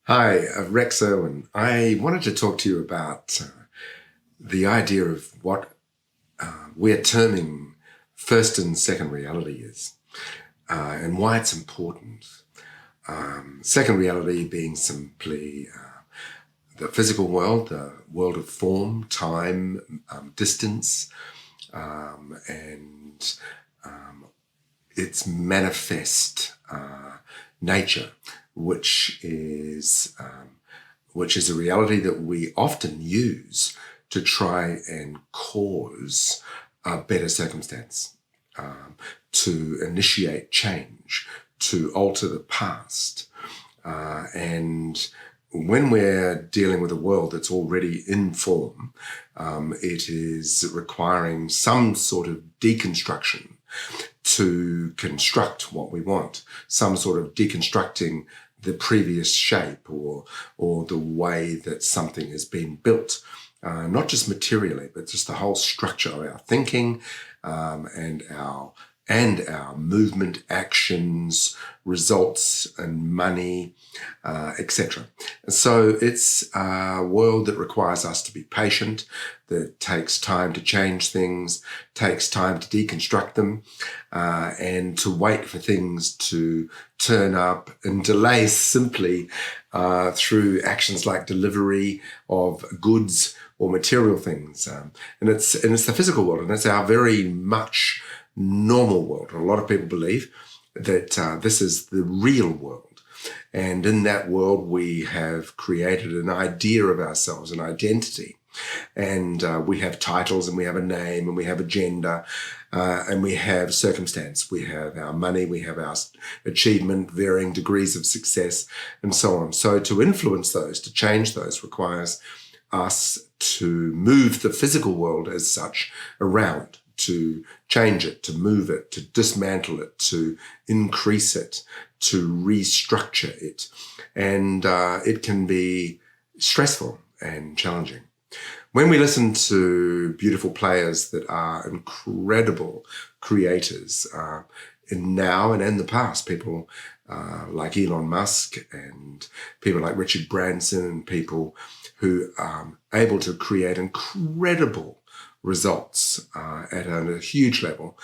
Hi, Rex Urwin. I wanted to talk to you about the idea of what we're terming first and second reality is, and why it's important. Second reality being simply the physical world, the world of form, time, distance, and its manifest nature, which is a reality that we often use to try and cause a better circumstance, to initiate change, to alter the past. And when we're dealing with a world that's already in form, it is requiring some sort of deconstruction to construct what we want, some sort of deconstructing the previous shape or the way that something has been built, not just materially, but just the whole structure of our thinking, and our movement, actions, results, and money, etc. So it's a world that requires us to be patient, that takes time to change things, takes time to deconstruct them, and to wait for things to turn up, and delay simply through actions like delivery of goods or material things. And it's the physical world, and it's our very much normal world. And a lot of people believe that this is the real world. And in that world, we have created an idea of ourselves, an identity. And we have titles, and we have a name, and we have a gender, and we have circumstance. We have our money, we have our achievement, varying degrees of success, and so on. So to influence those, to change those, requires us to move the physical world as such around, to change it, to move it, to dismantle it, to increase it, to restructure it. And it can be stressful and challenging. When we listen to beautiful players that are incredible creators, in now and in the past, people like Elon Musk and people like Richard Branson, and people who are able to create incredible results at a huge level,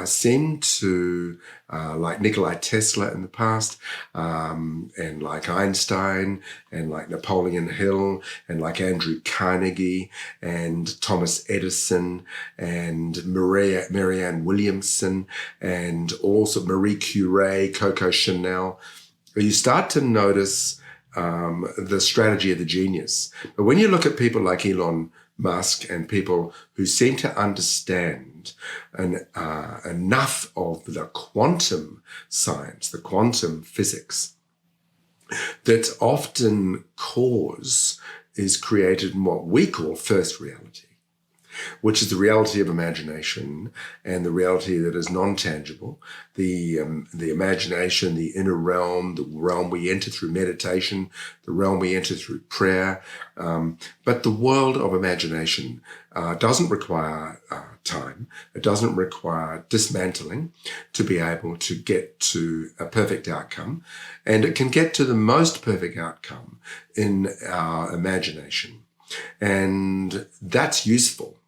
seem to, like Nikola Tesla in the past, and like Einstein, and like Napoleon Hill, and like Andrew Carnegie, and Thomas Edison, and Marianne Williamson, and also Marie Curie, Coco Chanel. You start to notice the strategy of the genius. But when you look at people like Elon Musk and people who seem to understand enough of the quantum science, the quantum physics, that often cause is created in what we call first reality, which is the reality of imagination and the reality that is non-tangible, the imagination, the inner realm, the realm we enter through meditation, the realm we enter through prayer. But the world of imagination doesn't require time. It doesn't require dismantling to be able to get to a perfect outcome. And it can get to the most perfect outcome in our imagination. And that's useful.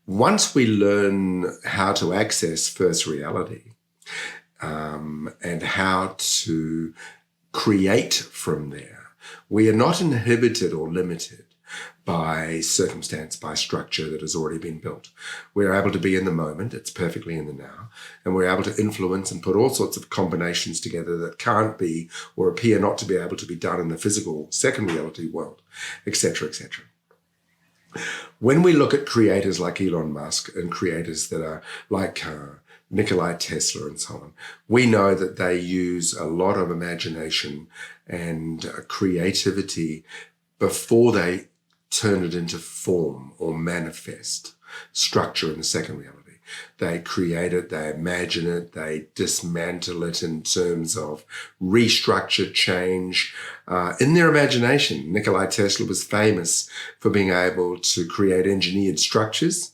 Once we learn how to access first reality, and how to create from there, we are not inhibited or limited by circumstance, by structure that has already been built. We're able to be in the moment, it's perfectly in the now, and we're able to influence and put all sorts of combinations together that can't be or appear not to be able to be done in the physical second reality world, etc., etc. When we look at creators like Elon Musk and creators that are like Nikola Tesla and so on, we know that they use a lot of imagination and creativity before they turn it into form or manifest structure in the second reality. They create it, they imagine it, they dismantle it in terms of restructure, change. In their imagination, Nikola Tesla was famous for being able to create engineered structures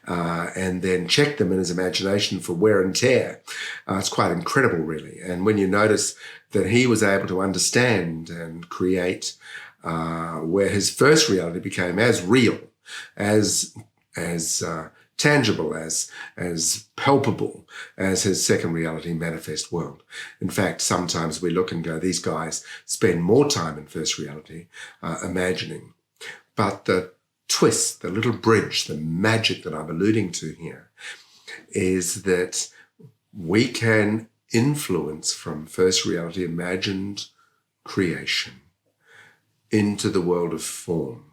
and then check them in his imagination for wear and tear. It's quite incredible, really. And when you notice that he was able to understand and create where his first reality became as real, as tangible, as palpable as his second reality manifest world. In fact, sometimes we look and go, these guys spend more time in first reality imagining. But the twist, the little bridge, the magic that I'm alluding to here is that we can influence from first reality imagined creation into the world of form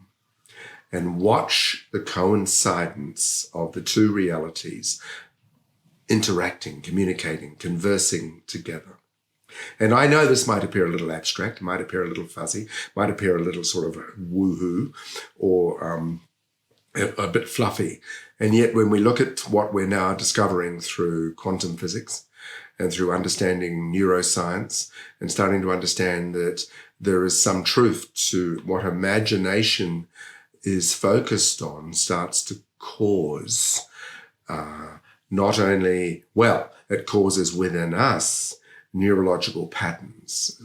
and watch the coincidence of the two realities interacting, communicating, conversing together. And I know this might appear a little abstract, might appear a little fuzzy, might appear a little sort of woohoo or a bit fluffy. And yet when we look at what we're now discovering through quantum physics and through understanding neuroscience and starting to understand that there is some truth to what imagination is focused on, starts to cause not only, well, it causes within us neurological patterns,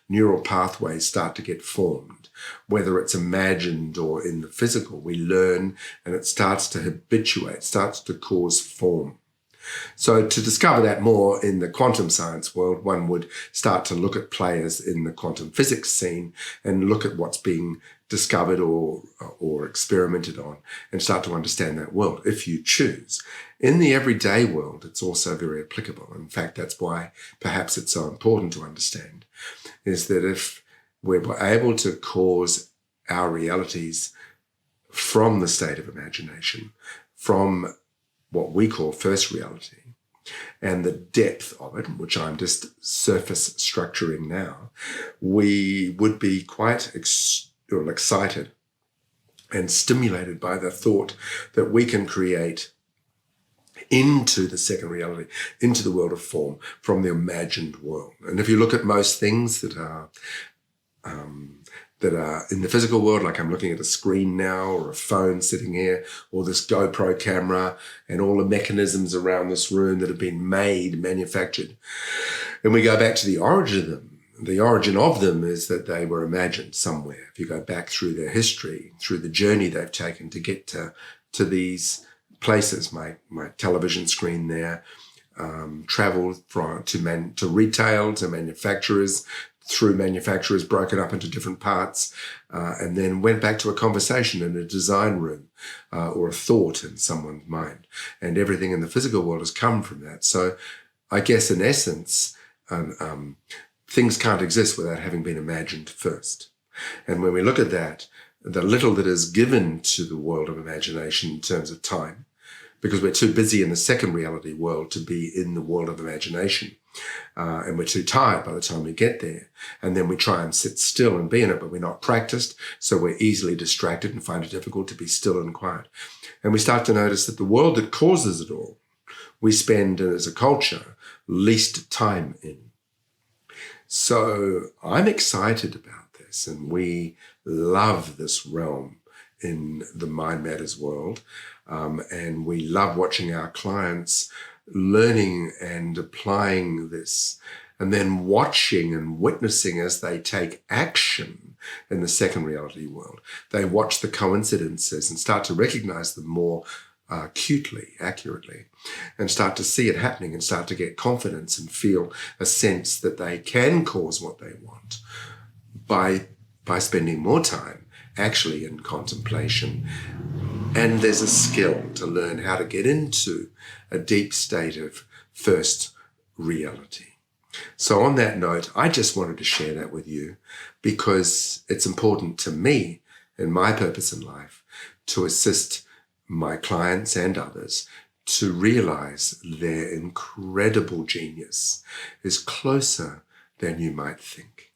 neural pathways start to get formed, whether it's imagined or in the physical. We learn and it starts to habituate, starts to cause form. So to discover that more in the quantum science world, one would start to look at players in the quantum physics scene and look at what's being discovered or experimented on and start to understand that world if you choose. In the everyday world, it's also very applicable. In fact, that's why perhaps it's so important to understand, is that if we're able to cause our realities from the state of imagination, from what we call first reality, and the depth of it, which I'm just surface structuring now, we would be quite excited and stimulated by the thought that we can create into the second reality, into the world of form from the imagined world. And if you look at most things that are in the physical world, like I'm looking at a screen now or a phone sitting here or this GoPro camera and all the mechanisms around this room that have been manufactured. And we go back to the origin of them. The origin of them is that they were imagined somewhere. If you go back through their history, through the journey they've taken to get to these places, my television screen there, traveled to retail, to manufacturers, through manufacturers broken up into different parts, and then went back to a conversation in a design room or a thought in someone's mind. And everything in the physical world has come from that. So I guess in essence, things can't exist without having been imagined first. And when we look at that, the little that is given to the world of imagination in terms of time, because we're too busy in the second reality world to be in the world of imagination. And we're too tired by the time we get there. And then we try and sit still and be in it, but we're not practiced. So we're easily distracted and find it difficult to be still and quiet. And we start to notice that the world that causes it all, we spend as a culture least time in. So I'm excited about this, and we love this realm in the Mind Matters world. And we love watching our clients learning and applying this, and then watching and witnessing as they take action in the second reality world. They watch the coincidences and start to recognize them more acutely, accurately, and start to see it happening and start to get confidence and feel a sense that they can cause what they want by spending more time actually in contemplation. And there's a skill to learn how to get into a deep state of first reality. So on that note, I just wanted to share that with you because it's important to me and my purpose in life to assist my clients and others to realize their incredible genius is closer than you might think.